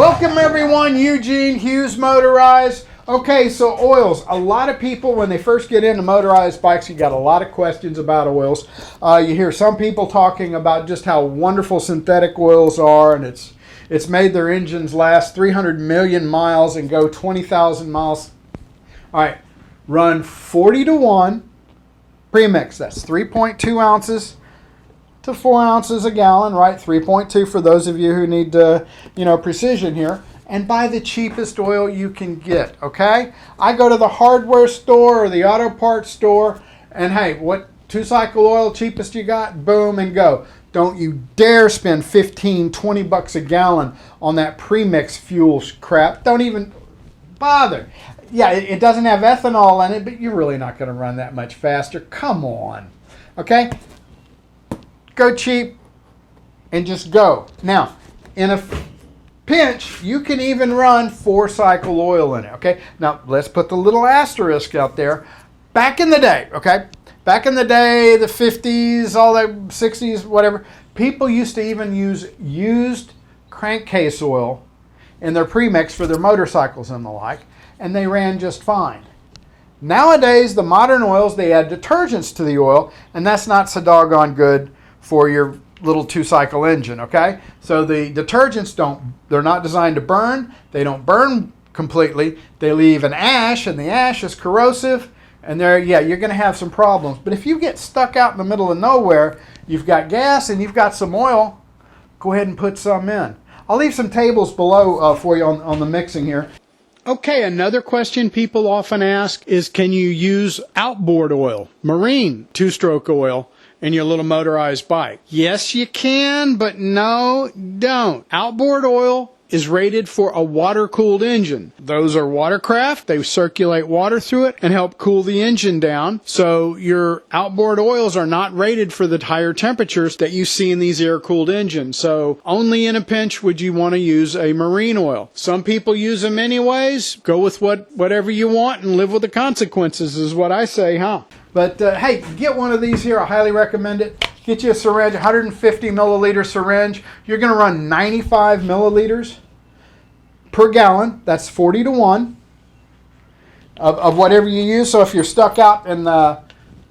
Welcome everyone, Eugene Hughes Motorized. Okay, so oils. A lot of people, when they first get into motorized bikes, you got a lot of questions about oils. You hear some people talking about just how wonderful synthetic oils are, and it's made their engines last 300 million miles and go 20,000 miles. All right, run 40-to-1 premix. That's 3.2 ounces to 4 ounces a gallon, right? 3.2 for those of you who need, precision here. And buy the cheapest oil you can get, okay? I go to the hardware store or the auto parts store, and hey, what 2-cycle oil cheapest you got? Boom, and go. Don't you dare spend 15, 20 bucks a gallon on that premix fuel crap. Don't even bother. Yeah, it doesn't have ethanol in it, but you're really not gonna run that much faster. Come on, okay? Go cheap and just go. Now, in a pinch, you can even run 4-cycle oil in it, okay? Now, let's put the little asterisk out there. Back in the day, okay? Back in the day, the 50s, all the 60s, whatever, people used to even use used crankcase oil in their premix for their motorcycles and the like, and they ran just fine. Nowadays, the modern oils, they add detergents to the oil, and that's not so doggone good for your little 2-cycle engine, okay? So the detergents they're not designed to burn. They don't burn completely. They leave an ash, and the ash is corrosive, and you're gonna have some problems. But if you get stuck out in the middle of nowhere, you've got gas and you've got some oil, go ahead and put some in. I'll leave some tables below for you on the mixing here. Okay, another question people often ask is, can you use outboard oil, marine 2-stroke oil, in your little motorized bike? Yes, you can, but no, don't. Outboard oil is rated for a water-cooled engine. Those are watercraft. They circulate water through it and help cool the engine down. So your outboard oils are not rated for the higher temperatures that you see in these air-cooled engines. So only in a pinch would you want to use a marine oil. Some people use them anyways. Go with whatever you want and live with the consequences is what I say, huh? But hey, get one of these here. I highly recommend it. Get you a syringe, 150 milliliter syringe. You're going to run 95 milliliters per gallon. That's 40-to-1 of whatever you use. So if you're stuck out in the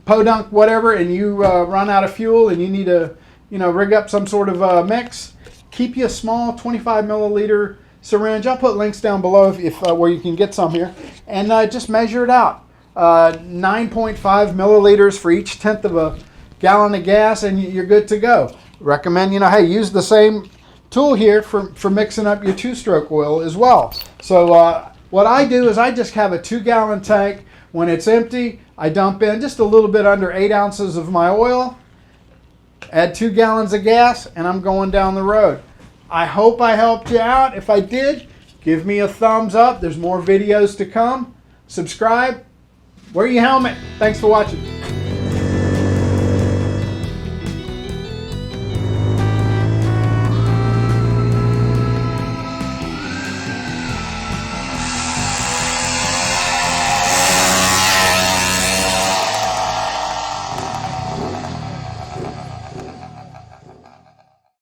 podunk, whatever, and you run out of fuel and you need to, rig up some sort of mix, keep you a small 25 milliliter syringe. I'll put links down below if where you can get some here, and just measure it out. 9.5 milliliters for each tenth of a gallon of gas, and you're good to go. Recommend, hey, use the same tool here for mixing up your 2-stroke oil as well. So what I do is I just have a 2-gallon tank. When it's empty, I dump in just a little bit under 8 ounces of my oil, add 2 gallons of gas, and I'm going down the road. I hope I helped you out. If I did, give me a thumbs up. There's more videos to come. Subscribe. Wear your helmet. Thanks for watching.